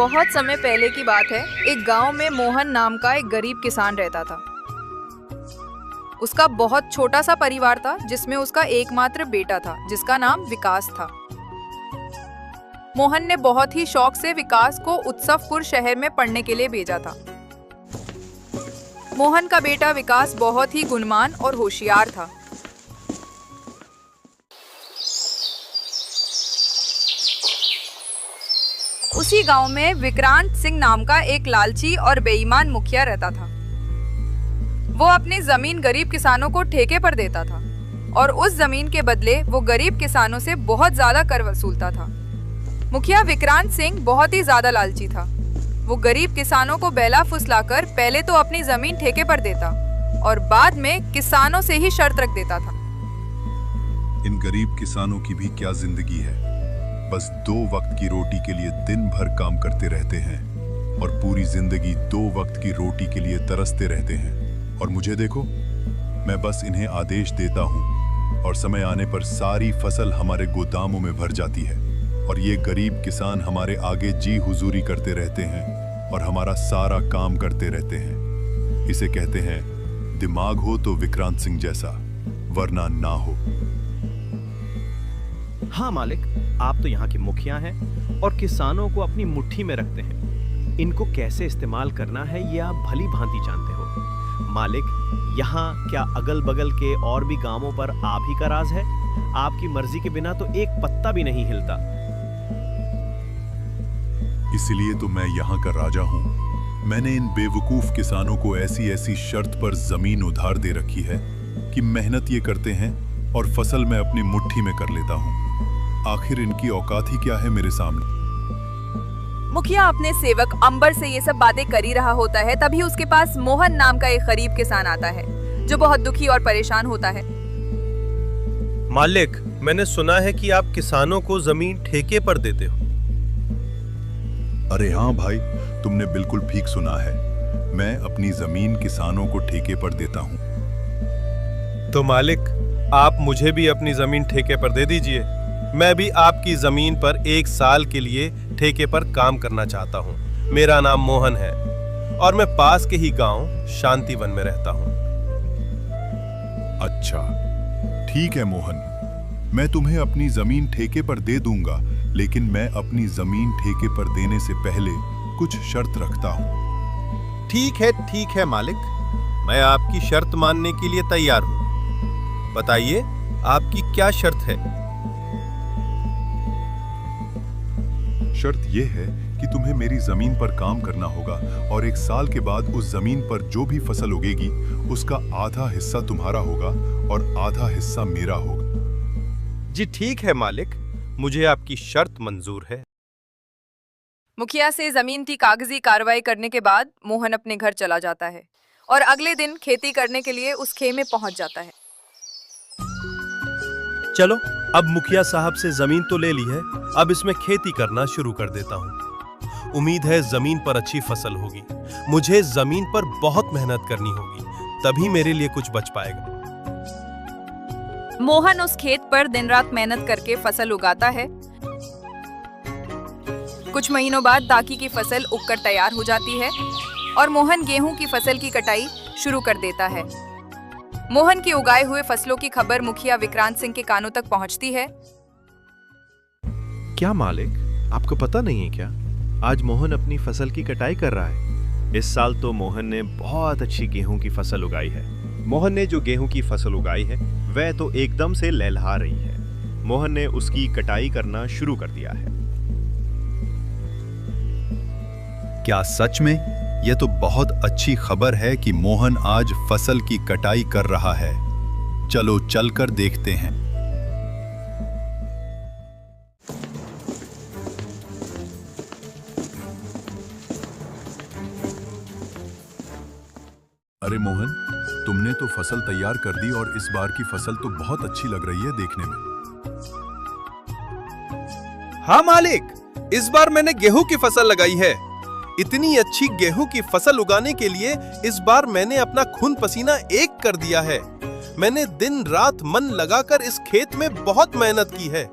बहुत समय पहले की बात है। एक गांव में मोहन नाम का एक गरीब किसान रहता था। उसका बहुत छोटा सा परिवार था, जिसमें उसका एकमात्र बेटा था, जिसका नाम विकास था। मोहन ने बहुत ही शौक से विकास को उत्सवपुर शहर में पढ़ने के लिए भेजा था। मोहन का बेटा विकास बहुत ही गुणवान और होशियार था। उसी गांव में विक्रांत सिंह नाम का एक लालची और बेईमान मुखिया रहता था। वो अपनी जमीन गरीब किसानों को ठेके पर देता था और उस जमीन के बदले वो गरीब किसानों से बहुत ज्यादा कर वसूलता था। मुखिया विक्रांत सिंह बहुत ही ज्यादा लालची था। वो गरीब किसानों को बेला फुसलाकर पहले तो अपनी जमीन ठेके पर देता और बाद में किसानों से ही शर्त रख देता था। इन गरीब किसानों की भी क्या जिंदगी है, बस 2 वक्त की रोटी के लिए दिन भर काम करते रहते हैं और पूरी जिंदगी 2 वक्त की रोटी के लिए तरसते रहते हैं। और मुझे देखो, मैं बस इन्हें आदेश देता हूँ और समय आने पर सारी फसल हमारे गोदामों में भर जाती है और ये गरीब किसान हमारे आगे जी हुजूरी करते रहते हैं और हमारा सारा काम करते रहते हैं। इसे कहते हैं दिमाग हो तो विक्रांत सिंह जैसा, वरना ना हो। हाँ मालिक, आप तो यहाँ के मुखिया हैं और किसानों को अपनी मुट्ठी में रखते हैं। इनको कैसे इस्तेमाल करना है ये आप भली भांति जानते हो। मालिक, यहाँ क्या अगल बगल के और भी गांवों पर आप ही का राज है? आपकी मर्जी के बिना तो एक पत्ता भी नहीं हिलता। इसलिए तो मैं यहाँ का राजा हूँ। मैंने इन बेवकूफ किसानों को ऐसी ऐसी शर्त पर जमीन उधार दे रखी है कि मेहनत ये करते हैं और फसल मैं अपनी मुट्ठी में कर लेता हूँ। आखिर इनकी औकात ही क्या है मेरे सामने। मुखिया अपने सेवक अंबर से ये सब बातें कर ही रहा होता है, तभी उसके पास मोहन नाम का एक गरीब किसान आता है जो बहुत दुखी और परेशान होता है। मालिक, मैंने सुना है कि आप किसानों को जमीन ठेके पर देते हो। अरे हाँ भाई, तुमने बिल्कुल ठीक सुना है। मैं अपनी जमीन किसानों को ठेके पर देता हूँ। तो मालिक, आप मुझे भी अपनी जमीन ठेके पर दे दीजिए। मैं भी आपकी जमीन पर 1 साल के लिए ठेके पर काम करना चाहता हूँ। मेरा नाम मोहन है और मैं पास के ही गांव शांतिवन में रहता हूँ। अच्छा, ठीक है मोहन, मैं तुम्हें अपनी जमीन ठेके पर दे दूंगा, लेकिन मैं अपनी जमीन ठेके पर देने से पहले कुछ शर्त रखता हूँ। ठीक है मालिक, मैं आपकी शर्त मानने के लिए तैयार हूँ। बताइए, आपकी क्या शर्त है? शर्त यह है कि तुम्हें मेरी जमीन पर काम करना होगा और 1 साल के बाद उस जमीन पर जो भी फसल उगेगी उसका आधा हिस्सा तुम्हारा होगा और आधा हिस्सा मेरा होगा। जी ठीक है मालिक, मुझे आपकी शर्त मंजूर है। मुखिया से जमीन की कागजी कार्रवाई करने के बाद मोहन अपने घर चला जाता है और अगले दिन खेती करने के लिए उस खेत में पहुंच जाता है। चलो, अब मुखिया साहब से जमीन तो ले ली है, अब इसमें खेती करना शुरू कर देता हूँ। उम्मीद है जमीन पर अच्छी फसल होगी। मुझे जमीन पर बहुत मेहनत करनी होगी, तभी मेरे लिए कुछ बच पाएगा। मोहन उस खेत पर दिन रात मेहनत करके फसल उगाता है। कुछ महीनों बाद दाकी की फसल उगकर तैयार हो जाती है और मोहन गेहूं की फसल की कटाई शुरू कर देता है। मोहन की उगाए हुए फसलों की खबर मुखिया विक्रांत सिंह के कानों तक पहुंचती है। क्या मालिक, आपको पता नहीं है क्या? आज मोहन अपनी फसल की कटाई कर रहा है। इस साल तो मोहन ने बहुत अच्छी गेहूं की फसल उगाई है। मोहन ने जो गेहूं की फसल उगाई है वह तो एकदम से लहलहा रही है। मोहन ने उसकी कटाई करना शुरू कर दिया है। क्या सच में? यह तो बहुत अच्छी खबर है कि मोहन आज फसल की कटाई कर रहा है। चलो चलकर देखते हैं। अरे मोहन, तुमने तो फसल तैयार कर दी और इस बार की फसल तो बहुत अच्छी लग रही है देखने में। हाँ मालिक, इस बार मैंने गेहूं की फसल लगाई है। इतनी अच्छी गेहूं की फसल उगाने के लिए इस बार मैंने अपना खून पसीना एक कर दिया है। मैंने दिन रात मन लगाकर इस खेत में बहुत मेहनत की है,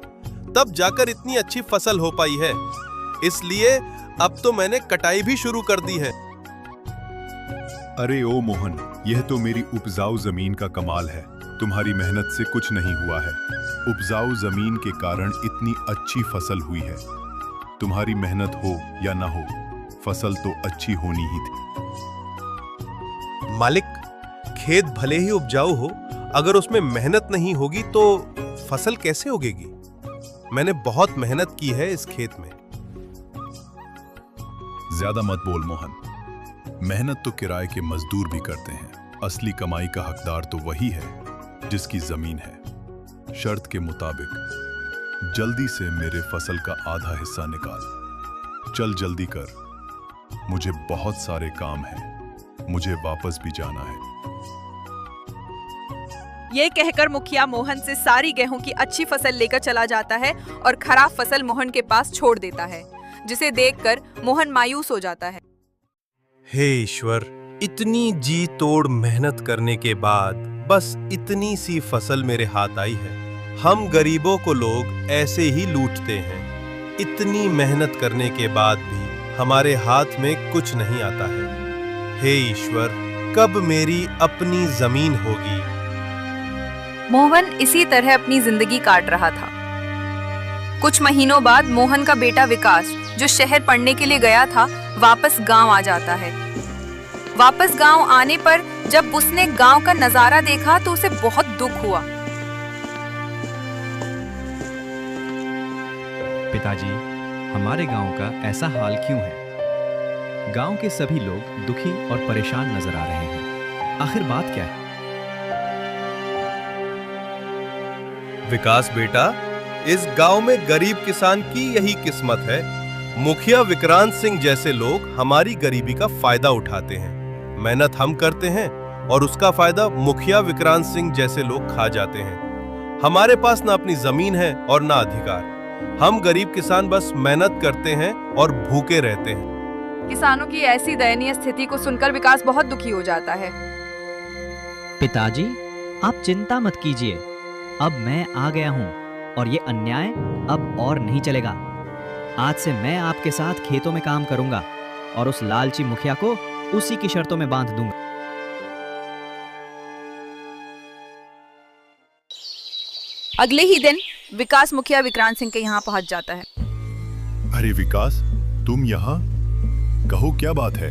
तब जाकर इतनी अच्छी फसल हो पाई है। इसलिए अब तो मैंने कटाई भी शुरू कर दी है। अरे ओ मोहन, यह तो मेरी उपजाऊ जमीन का कमाल है। तुम्हारी मेहनत से कुछ नहीं हुआ है। उपजाऊ जमीन के कारण इतनी अच्छी फसल हुई है। तुम्हारी मेहनत हो या ना हो, फसल तो अच्छी होनी ही थी। मालिक, खेत भले ही उपजाऊ हो, अगर उसमें मेहनत नहीं होगी तो फसल कैसे उगेगी? मैंने बहुत मेहनत की है इस खेत में। ज्यादा मत बोल मोहन, मेहनत तो किराए के मजदूर भी करते हैं। असली कमाई का हकदार तो वही है जिसकी जमीन है। शर्त के मुताबिक जल्दी से मेरे फसल का आधा हिस्सा निकाल। चल जल्दी कर, मुझे बहुत सारे काम हैं, मुझे वापस भी जाना है। ये कहकर मुखिया मोहन से सारी गेहूं की अच्छी फसल लेकर चला जाता है और खराब फसल मोहन के पास छोड़ देता है, जिसे देखकर मोहन मायूस हो जाता है। हे ईश्वर, इतनी जी तोड़ मेहनत करने के बाद बस इतनी सी फसल मेरे हाथ आई है। हम गरीबों को लोग ऐसे ही लूटते हैं। इतनी मेहनत करने के बाद भी हमारे हाथ में कुछ नहीं आता है। हे ईश्वर, कब मेरी अपनी जमीन होगी? मोहन इसी तरह अपनी जिंदगी काट रहा था। कुछ महीनों बाद मोहन का बेटा विकास, जो शहर पढ़ने के लिए गया था, वापस गांव आ जाता है। वापस गांव आने पर जब उसने गांव का नजारा देखा तो उसे बहुत दुख हुआ। पिताजी, हमारे गांव का ऐसा हाल क्यों है? गांव के सभी लोग दुखी और परेशान नजर आ रहे हैं। आखिर बात क्या है? विकास बेटा, इस गांव में गरीब किसान की यही किस्मत है। मुखिया विक्रांत सिंह जैसे लोग हमारी गरीबी का फायदा उठाते हैं। मेहनत हम करते हैं और उसका फायदा मुखिया विक्रांत सिंह जैसे लोग खा जाते हैं। हमारे पास ना अपनी जमीन है और ना अधिकार। हम गरीब किसान बस मेहनत करते हैं और भूखे रहते हैं। किसानों की ऐसी दयनीय स्थिति को सुनकर विकास बहुत दुखी हो जाता है। पिताजी, आप चिंता मत कीजिए। अब मैं आ गया हूँ और ये अन्याय अब और नहीं चलेगा। आज से मैं आपके साथ खेतों में काम करूंगा और उस लालची मुखिया को उसी की शर्तों में बांध दूंगा। अगले ही दिन विकास मुखिया विक्रांत सिंह के यहाँ पहुंच जाता है। अरे विकास, तुम यहाँ? कहो क्या बात है?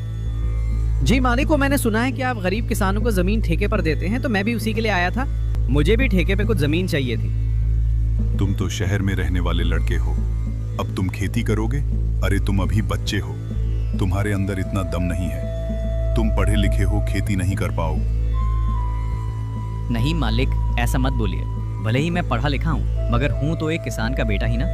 जी मालिक, को मैंने सुना है कि आप गरीब किसानों को जमीन ठेके पर देते हैं, तो मैं भी उसी के लिए आया था। मुझे भी ठेके पे कुछ जमीन चाहिए थी। तुम तो शहर में रहने वाले लड़के हो, अब तुम खेती करोगे? अरे तुम अभी बच्चे हो, तुम्हारे अंदर इतना दम नहीं है। तुम पढ़े लिखे हो, खेती नहीं कर पाओ। नहीं मालिक, ऐसा मत बोलिए। भले ही मैं पढ़ा लिखा हूँ, मगर हूँ तो एक किसान का बेटा ही ना।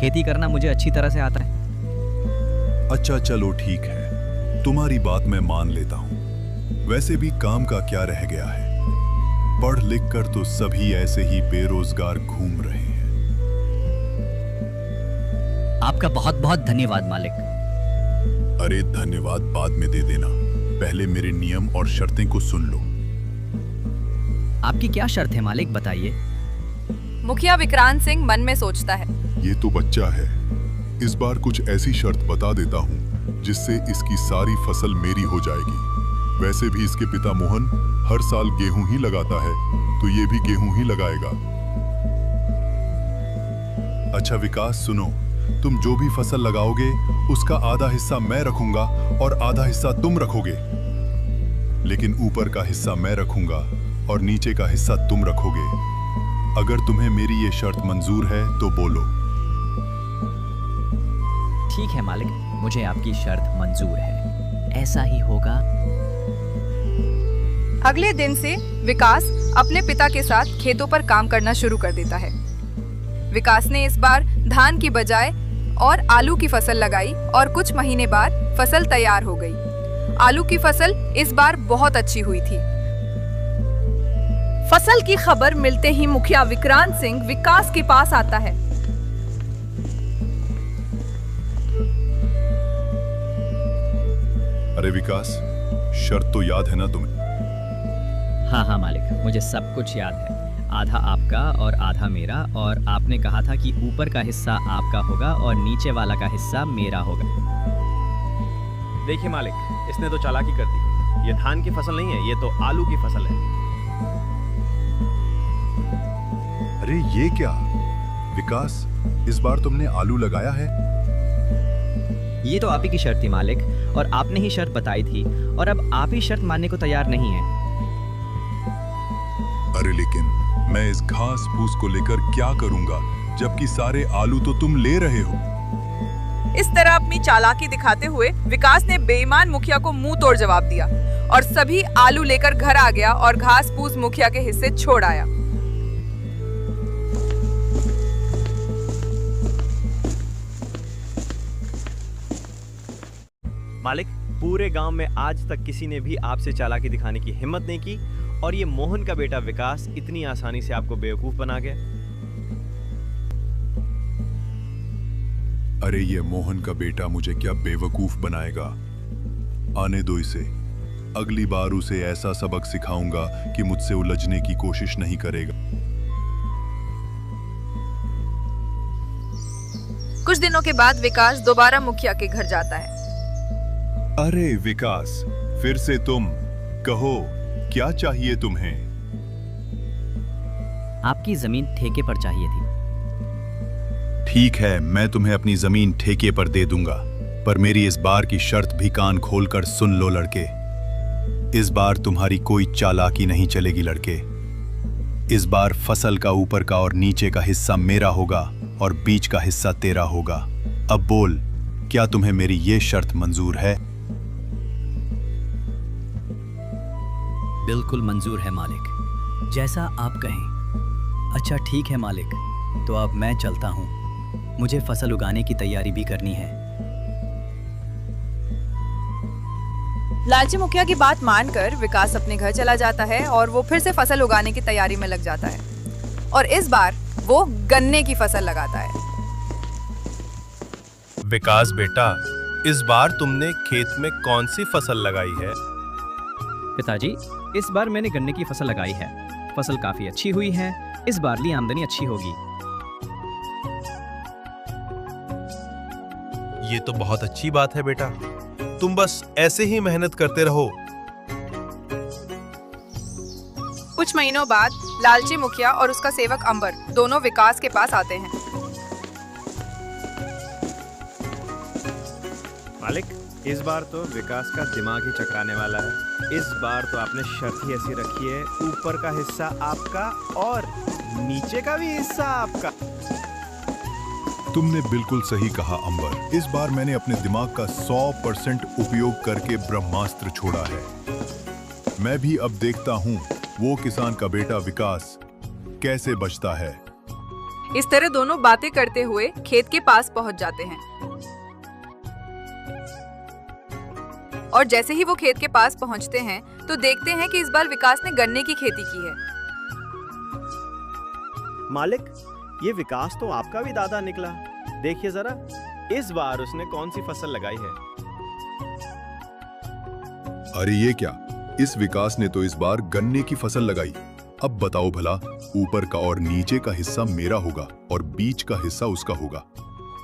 खेती करना मुझे अच्छी तरह से आता है। अच्छा चलो ठीक है, तुम्हारी बात मैं मान लेता हूँ। वैसे भी काम का क्या रह गया है? पढ़ लिख कर तो सभी ऐसे ही बेरोजगार घूम रहे हैं। आपका बहुत बहुत धन्यवाद मालिक। अरे धन्यवाद बाद में दे देना, पहले मेरे नियम और शर्तें को सुन लो। आपकी क्या शर्त है मालिक, बताइए। मुखिया विक्रांत सिंह मन में सोचता है, ये तो बच्चा है, इस बार कुछ ऐसी शर्त बता देता हूँ जिससे इसकी सारी फसल मेरी हो जाएगी। वैसे भी इसके पिता मोहन हर साल गेहूं ही लगाता है, तो ये भी गेहूं ही लगाएगा। अच्छा विकास सुनो, तुम जो भी फसल लगाओगे उसका आधा हिस्सा मैं रखूंगा और आधा हिस्सा तुम रखोगे। लेकिन ऊपर का हिस्सा मैं रखूंगा और नीचे का हिस्सा तुम रखोगे। अगर तुम्हें मेरी ये शर्त मंजूर है तो बोलो। ठीक है मालिक, मुझे आपकी शर्त मंजूर है, ऐसा ही होगा। अगले दिन से विकास अपने पिता के साथ खेतों पर काम करना शुरू कर देता है। विकास ने इस बार धान की बजाय और आलू की फसल लगाई और कुछ महीने बाद फसल तैयार हो गई। आलू की फसल इस बार बहुत अच्छी हुई थी। फसल की खबर मिलते ही मुखिया विक्रांत सिंह विकास के पास आता है। अरे विकास, शर्त तो याद है ना तुम्हें? हाँ हाँ मालिक, मुझे सब कुछ याद है। आधा आपका और आधा मेरा, और आपने कहा था कि ऊपर का हिस्सा आपका होगा और नीचे वाला का हिस्सा मेरा होगा। देखिए मालिक, इसने तो चालाकी कर दी। ये धान की फसल नहीं है, ये तो आलू की फसल है। अरे ये क्या विकास, इस बार तुमने आलू लगाया है? ये तो आप ही की शर्त थी मालिक, और आपने ही शर्त बताई थी, और अब आप ही शर्त मानने को तैयार नहीं है। अरे लेकिन मैं इस घास फूस को लेकर क्या करूंगा, जबकि सारे आलू तो तुम ले रहे हो। इस तरह अपनी चालाकी दिखाते हुए विकास ने बेईमान मुखिया को मुंह तोड़ जवाब दिया और सभी आलू लेकर घर आ गया और घास फूस मुखिया के हिस्से छोड़ आया। मालिक, पूरे गांव में आज तक किसी ने भी आपसे चालाकी दिखाने की हिम्मत नहीं की, और ये मोहन का बेटा विकास इतनी आसानी से आपको बेवकूफ बना गया। अरे ये मोहन का बेटा मुझे क्या बेवकूफ बनाएगा? आने दो इसे, अगली बार उसे ऐसा सबक सिखाऊंगा कि मुझसे उलझने की कोशिश नहीं करेगा। कुछ दिनों के बाद विकास दोबारा मुखिया के घर जाता है। अरे विकास, फिर से तुम, कहो क्या चाहिए तुम्हें? आपकी जमीन ठेके पर चाहिए थी। ठीक है, मैं तुम्हें अपनी जमीन ठेके पर दे दूंगा, पर मेरी इस बार की शर्त भी कान खोलकर सुन लो लड़के। इस बार तुम्हारी कोई चालाकी नहीं चलेगी लड़के। इस बार फसल का ऊपर का और नीचे का हिस्सा मेरा होगा और बीच का हिस्सा तेरा होगा। अब बोल, क्या तुम्हें मेरी ये शर्त मंजूर है? बिल्कुल मंजूर है मालिक, जैसा आप कहें। अच्छा ठीक है मालिक, तो अब मैं चलता हूँ, मुझे फसल उगाने की तैयारी भी करनी है। लालची मुखिया की बात मानकर विकास अपने घर चला जाता है और वो फिर से फसल उगाने की तैयारी में लग जाता है और इस बार वो गन्ने की फसल लगाता है। विकास बेटा, इस बार तुमने खेत में कौन सी फसल लगाई है? पिताजी, इस बार मैंने गन्ने की फसल लगाई है। फसल काफी अच्छी हुई है, इस बार की आमदनी अच्छी होगी। ये तो बहुत अच्छी बात है बेटा, तुम बस ऐसे ही मेहनत करते रहो। कुछ महीनों बाद लालची मुखिया और उसका सेवक अंबर दोनों विकास के पास आते हैं। मालिक, इस बार तो विकास का दिमाग ही चकराने वाला है। इस बार तो आपने शर्त ही ऐसी रखी है, ऊपर का हिस्सा आपका और नीचे का भी हिस्सा आपका। तुमने बिल्कुल सही कहा अंबर। इस बार मैंने अपने दिमाग का 100% उपयोग करके ब्रह्मास्त्र छोड़ा है। मैं भी अब देखता हूँ वो किसान का बेटा विकास कैसे बचता है। इस तरह दोनों बातें करते हुए खेत के पास पहुंच जाते हैं और जैसे ही वो खेत के पास पहुंचते हैं तो देखते हैं कि इस बार विकास ने गन्ने की खेती की है। मालिक, ये विकास तो आपका भी दादा निकला। देखिए जरा, इस बार उसने कौन सी फसल लगाई है। अरे ये क्या, इस विकास ने तो इस बार गन्ने की फसल लगाई। अब बताओ भला, ऊपर का और नीचे का हिस्सा मेरा होगा और बीच का हिस्सा उसका होगा।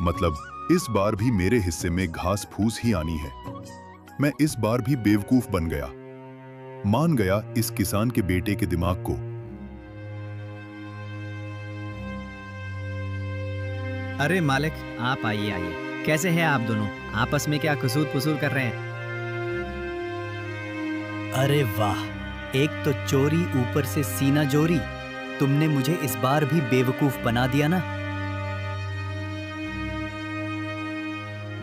मतलब इस बार भी मेरे हिस्से में घास फूस ही आनी है। मैं इस बार भी बेवकूफ बन गया, मान गया इस किसान के बेटे के दिमाग को। अरे मालिक, आप आइए आइए। कैसे हैं आप दोनों? आपस में क्या कुसूर पुसूर कर रहे हैं? अरे वाह, एक तो चोरी ऊपर से सीना जोरी। तुमने मुझे इस बार भी बेवकूफ बना दिया ना।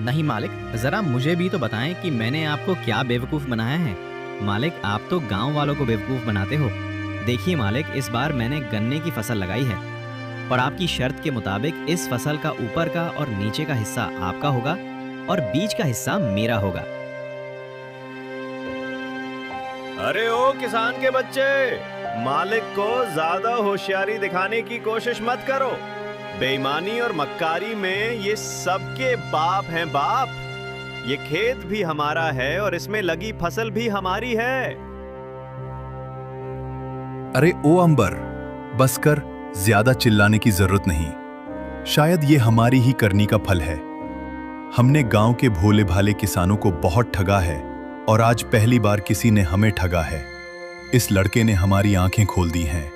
नहीं मालिक, जरा मुझे भी तो बताएं कि मैंने आपको क्या बेवकूफ बनाया है। मालिक, आप तो गांव वालों को बेवकूफ बनाते हो। देखिए मालिक, इस बार मैंने गन्ने की फसल लगाई है और आपकी शर्त के मुताबिक इस फसल का ऊपर का और नीचे का हिस्सा आपका होगा और बीच का हिस्सा मेरा होगा। अरे ओ किसान के बच्चे, मालिक को ज्यादा होशियारी दिखाने की कोशिश मत करो। बेईमानी और मक्कारी में ये सबके बाप हैं बाप। ये खेत भी हमारा है और इसमें लगी फसल भी हमारी है। अरे ओ अंबर, बस कर, ज्यादा चिल्लाने की जरूरत नहीं। शायद ये हमारी ही करनी का फल है। हमने गांव के भोले भाले किसानों को बहुत ठगा है और आज पहली बार किसी ने हमें ठगा है। इस लड़के ने हमारी आंखें खोल दी हैं।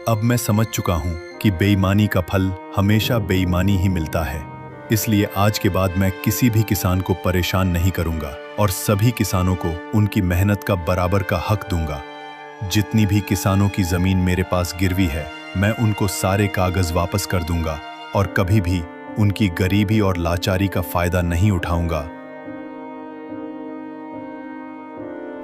अब मैं समझ चुका हूं कि बेईमानी का फल हमेशा बेईमानी ही मिलता है। इसलिए आज के बाद मैं किसी भी किसान को परेशान नहीं करूंगा और सभी किसानों को उनकी मेहनत का बराबर का हक दूंगा। जितनी भी किसानों की जमीन मेरे पास गिरवी है, मैं उनको सारे कागज वापस कर दूंगा और कभी भी उनकी गरीबी और लाचारी का फायदा नहीं उठाऊंगा।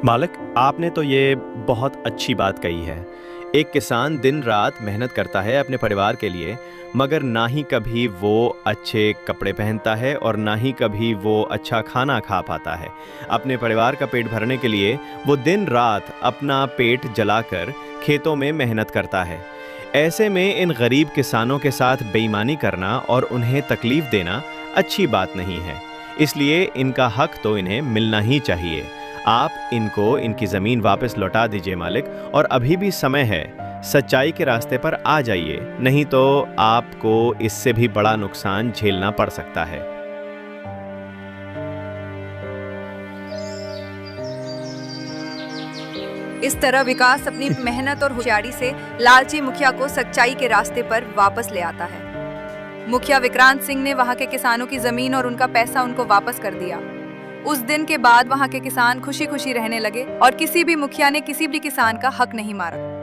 मालिक, आपने तो ये बहुत अच्छी बात कही है। एक किसान दिन रात मेहनत करता है अपने परिवार के लिए, मगर ना ही कभी वो अच्छे कपड़े पहनता है और ना ही कभी वो अच्छा खाना खा पाता है। अपने परिवार का पेट भरने के लिए वो दिन रात अपना पेट जलाकर खेतों में मेहनत करता है। ऐसे में इन गरीब किसानों के साथ बेईमानी करना और उन्हें तकलीफ देना अच्छी बात नहीं है। इसलिए इनका हक तो इन्हें मिलना ही चाहिए। आप इनको इनकी ज़मीन वापस लौटा दीजिए मालिक, और अभी भी समय है। सच्चाई के रास्ते पर आ जाइए, नहीं तो आपको इससे भी बड़ा नुकसान झेलना पड़ सकता है। इस तरह विकास अपनी मेहनत और होशियारी से लालची मुखिया को सच्चाई के रास्ते पर वापस ले आता है। मुखिया विक्रांत सिंह ने वहां के किसानों की जमीन और उनका पैसा उनको वापस कर दिया। उस दिन के बाद वहां के किसान खुशी खुशी रहने लगे और किसी भी मुखिया ने किसी भी किसान का हक नहीं मारा।